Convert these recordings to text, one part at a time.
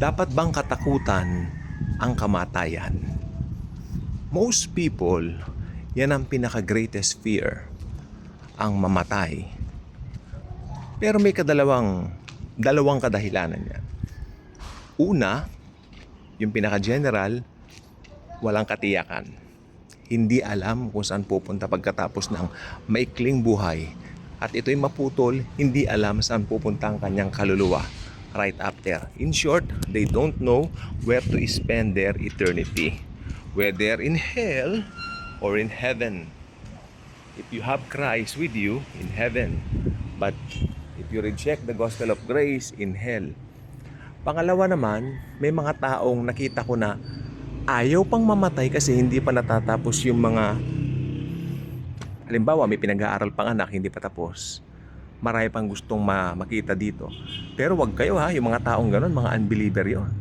Dapat bang katakutan ang kamatayan? Most people, yan ang pinaka-greatest fear, ang mamatay. Pero may dalawang kadahilanan yan. Una, yung pinaka-general, walang katiyakan. Hindi alam kung saan pupunta pagkatapos ng maikling buhay. At ito'y maputol, hindi alam saan pupunta ang kanyang kaluluwa right after. In short, they don't know where to spend their eternity. Whether in hell or in heaven. If you have Christ with you, in heaven. But if you reject the gospel of grace, in hell. Pangalawa naman, may mga taong nakita ko na ayaw pang mamatay kasi hindi pa natatapos yung mga, halimbawa may pinag-aaral pang anak, hindi pa tapos. Marami pang gustong makita dito. Pero wag kayo ha, yung mga taong ganon, mga unbeliever yon.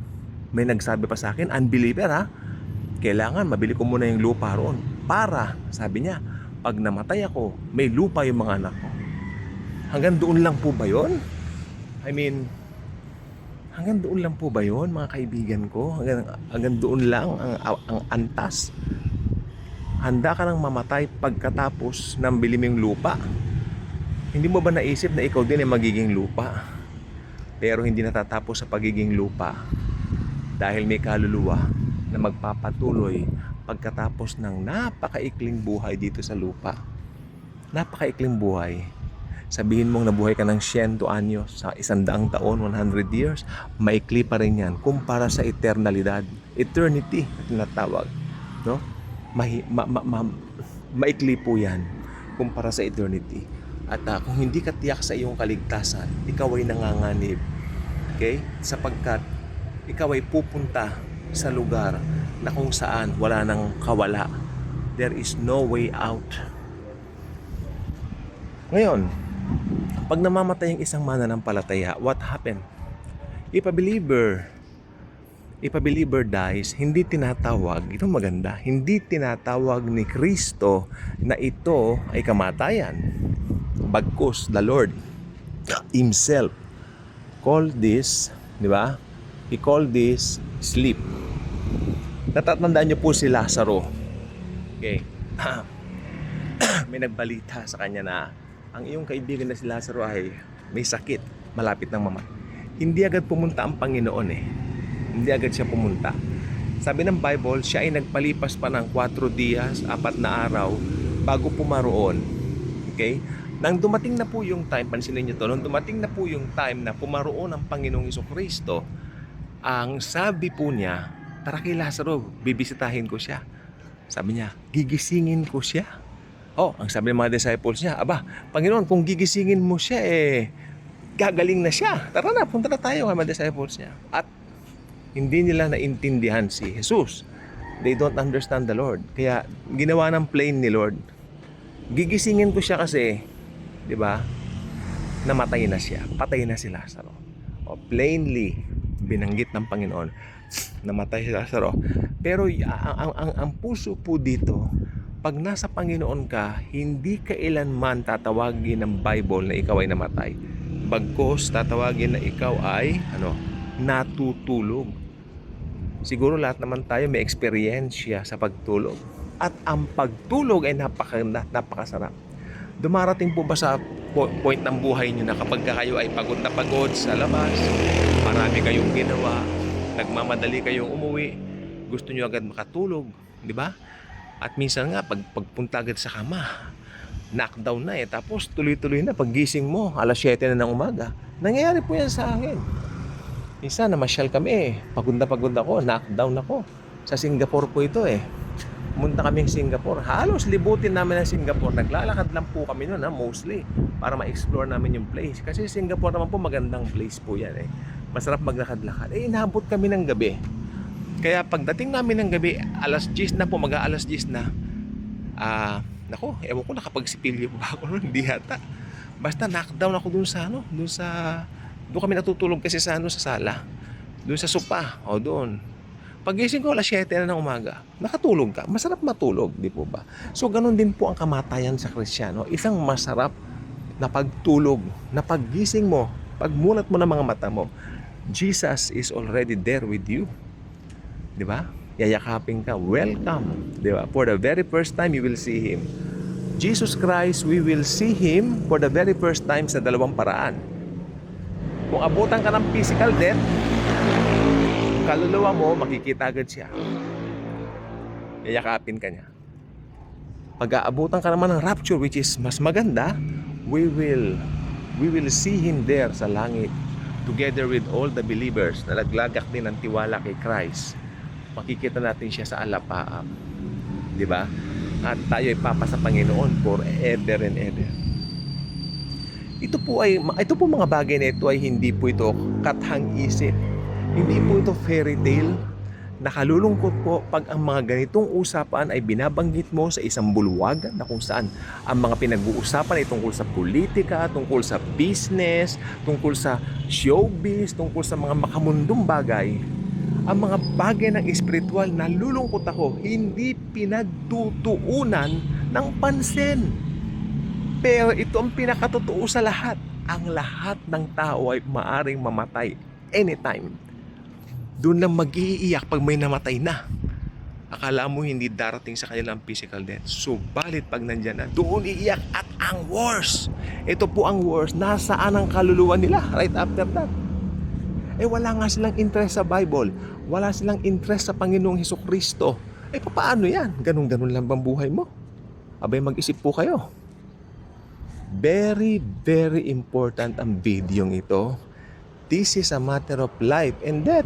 May nagsabi pa sa akin, unbeliever ha, kailangan mabili ko muna yung lupa roon. Para, sabi niya, pag namatay ako, may lupa yung mga anak ko. Hanggang doon lang po ba yun? Hanggang doon lang po ba yun, mga kaibigan ko? Hanggang doon lang ang antas. Handa ka nang mamatay pagkatapos ng bili mo yung lupa. Hindi mo ba naisip na ikaw din ay magiging lupa? Pero hindi natatapos sa pagiging lupa dahil may kaluluwa na magpapatuloy pagkatapos ng napakaikling buhay dito sa lupa. Napakaikling buhay. Sabihin mong nabuhay ka ng 100 anyos, sa 100 taon, 100 years, maikli pa rin yan kumpara sa eternalidad. Eternity, tinatawag. No? Maikli po yan kumpara sa eternity. At kung hindi ka tiyak sa iyong kaligtasan, ikaw ay nanganganib. Okay? Sapagkat ikaw ay pupunta sa lugar na kung saan wala nang kawala. There is no way out. Ngayon, pag namamatay ang isang mananampalataya, what happened? If a believer dies, hindi tinatawag, ito maganda, hindi tinatawag ni Kristo na ito ay kamatayan. Bagkus, the Lord Himself called this, di ba? He called this sleep. Natatandaan niyo po si Lazaro. Okay. May nagbalita sa kanya na ang iyong kaibigan na si Lazaro ay may sakit, malapit ng mamatay. Hindi agad pumunta ang Panginoon eh. Hindi agad siya pumunta. Sabi ng Bible, siya ay nagpalipas pa ng 4 dias, 4 na araw bago pumaroon. Okay? Nang dumating na po yung time, pansinin niyo to, nang dumating na po yung time na pumaroon ang Panginoong Jesucristo, ang sabi po niya, tara kay Lazaro, bibisitahin ko siya. Sabi niya, gigisingin ko siya. Ang sabi ng mga disciples niya, aba, Panginoon, kung gigisingin mo siya, gagaling na siya. Tara na, punta na tayo kay mga disciples niya. At hindi nila naintindihan si Jesus. They don't understand the Lord. Kaya ginawa ng plain ni Lord. Gigisingin ko siya kasi, di ba, namatay na siya. Patay na si Lazaro. Plainly, binanggit ng Panginoon, namatay si Lazaro. Pero ang puso po dito, pag nasa Panginoon ka, hindi kailanman tatawagin ng Bible na ikaw ay namatay. Bagkus tatawagin na ikaw ay natutulog. Siguro lahat naman tayo may eksperyensya sa pagtulog. At ang pagtulog ay napakasarap. Dumarating po ba sa point ng buhay niyo na kapag kayo ay pagod na pagod sa labas, marami kayong ginawa, nagmamadali kayong umuwi, gusto niyo agad makatulog, di ba? At minsan nga, pagpunta agad sa kama, knockdown na tapos tuloy-tuloy na paggising mo, alas 7 na ng umaga. Nangyayari po yan sa akin. Minsan, namasyal kami pagod na pagod ako, knockdown ako. Sa Singapore po ito Pumunta kaming Singapore. Halos libutin namin ang Singapore. Naglalakad lang po kami noon mostly, para ma-explore namin yung place. Kasi Singapore naman po magandang place po yan Masarap maglakad-lakad. Inabot kami ng gabi. Kaya pagdating namin ng gabi, alas 10 na po, mag-aalas 10 na. Ewan ko nakapagsipilyo pa ako noon, hindi yata. Basta knockdown ako doon kami natutulog kasi sa sala. Doon sa sopa, doon. Pagising ko alas 7 na ng umaga, nakatulog ka. Masarap matulog, di po ba? So ganun din po ang kamatayan sa Kristiyano. Isang masarap na pagtulog, na paggising mo, pagmulat mo ng mga mata mo, Jesus is already there with you. Di ba? Yayakapin ka. Welcome. Di ba? For the very first time, you will see Him. Jesus Christ, we will see Him for the very first time sa dalawang paraan. Kung abutan ka ng physical death, kaluluwa mo, makikita agad siya. Yayakapin ka niya. Pag aabutan ka naman ng rapture, which is mas maganda, we will see Him there sa langit together with all the believers na naglagak din ng tiwala kay Christ. Makikita natin siya sa alapaap. Di ba? At tayo ay papa sa Panginoon forever and ever. Ito po mga bagay na ito ay hindi po ito kathang isip. Hindi po ito fairy tale. Nakalulungkot po pag ang mga ganitong usapan ay binabanggit mo sa isang bulwagan na kung saan ang mga pinag-uusapan ay tungkol sa politika, tungkol sa business, tungkol sa showbiz, tungkol sa mga makamundong bagay. Ang mga bagay ng espiritual, nalulungkot ako, hindi pinagtutuunan ng pansin. Pero ito ang pinakatotoo sa lahat. Ang lahat ng tao ay maaring mamatay anytime. Doon lang mag-iiyak pag may namatay na. Akala mo hindi darating sa kanila ang physical death. Subalit pag nandyan na, doon iiyak. At ang worst, ito po ang worst, nasaan ang kaluluwa nila right after that? Wala nga silang interest sa Bible. Wala silang interest sa Panginoong Hesukristo. Paano yan? Ganun-ganun lang bang buhay mo? Abay, mag-isip po kayo. Very, very important ang videong ito. This is a matter of life and death.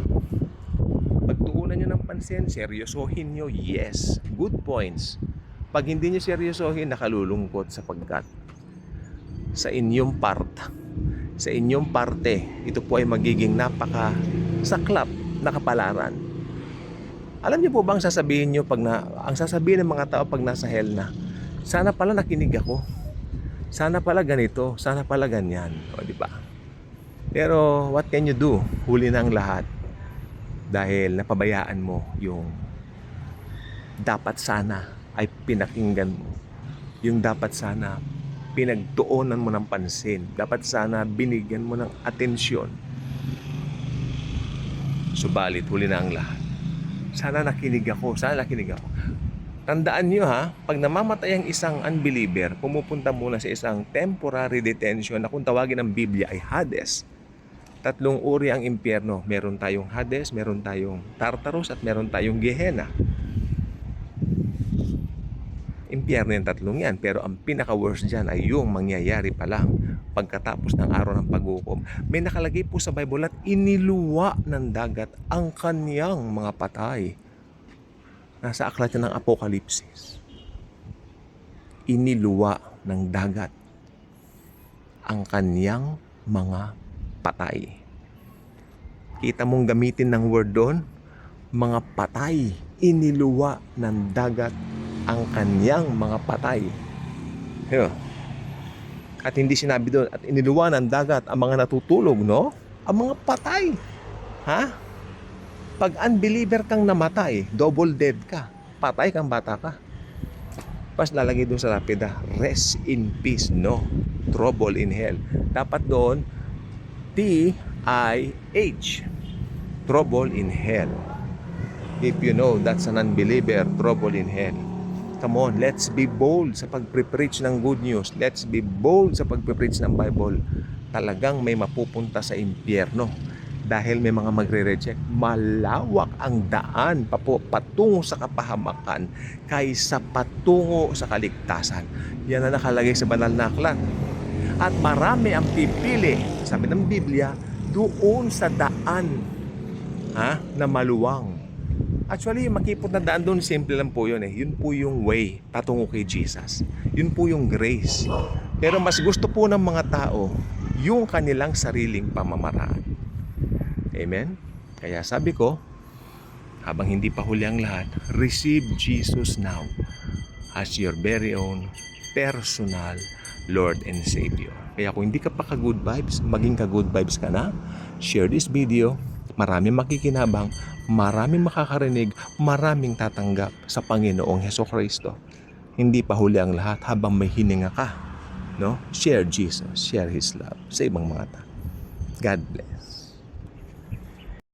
Pagtuunan nyo ng pansin, seryosohin nyo, yes. Good points. Pag hindi nyo seryosohin, nakalulungkot sapagkat sa inyong sa inyong parte, ito po ay magiging napaka-saklap na kapalaran. Alam niyo po bang sasabihin niyo ang sasabihin ng mga tao pag nasa hell na, sana pala nakinig ako. Sana pala ganito, sana pala ganyan. O, di ba? Pero what can you do? Huli na ang lahat. Dahil napabayaan mo yung dapat sana ay pinakinggan mo. Yung dapat sana pinagtuunan mo ng pansin. Dapat sana binigyan mo ng atensyon. Subalit, huli na ang lahat. Sana nakinig ako. Tandaan nyo pag namamatay ang isang unbeliever, pumupunta muna sa isang temporary detention na kung tawagin ng Biblia ay Hades. 3 uri ang impyerno. Meron tayong Hades, meron tayong Tartarus, at meron tayong Gehenna. Impyerno yung 3 yan, pero ang pinaka-worst dyan ay yung mangyayari pa lang pagkatapos ng araw ng paghukom. May nakalagay po sa Bible at iniluwa ng dagat ang kanyang mga patay. Nasa aklat yan ng Apokalipsis. Iniluwa ng dagat ang kanyang mga patay. Kita mong gamitin ng word doon, mga patay. Iniluwa ng dagat ang kanyang mga patay. At hindi sinabi doon, at iniluwa ng dagat ang mga natutulog, no? Ang mga patay. Pag unbeliever kang namatay, double dead ka. Patay kang bata ka. Pas lalagay doon sa lapida, rest in peace, no? Trouble in hell. Dapat doon, T-I-H. Trouble in hell. If you know that's an unbeliever, trouble in hell. Come on, let's be bold sa pagpe-preach ng good news. Let's be bold sa pagpe-preach ng Bible. Talagang may mapupunta sa impyerno dahil may mga magre-reject. Malawak ang daan patungo sa kapahamakan kaysa patungo sa kaligtasan. Yan ang nakalagay sa banal na aklat. At marami ang pipili, sabi ng Biblia, doon sa daan na maluwang. Actually, makipot na daan doon, simple lang po yun. Yun po yung way patungo kay Jesus. Yun po yung grace. Pero mas gusto po ng mga tao yung kanilang sariling pamamaraan. Amen? Kaya sabi ko, habang hindi pa huli ang lahat, receive Jesus now as your very own personal Lord and Savior. Kaya kung hindi ka pa ka-good vibes, maging ka-good vibes ka na. Share this video. Maraming makikinabang, maraming makakarinig, maraming tatanggap sa Panginoong Hesukristo. Hindi pa huli ang lahat habang may hininga ka. No? Share Jesus, share His love sa ibang mga tao. God bless.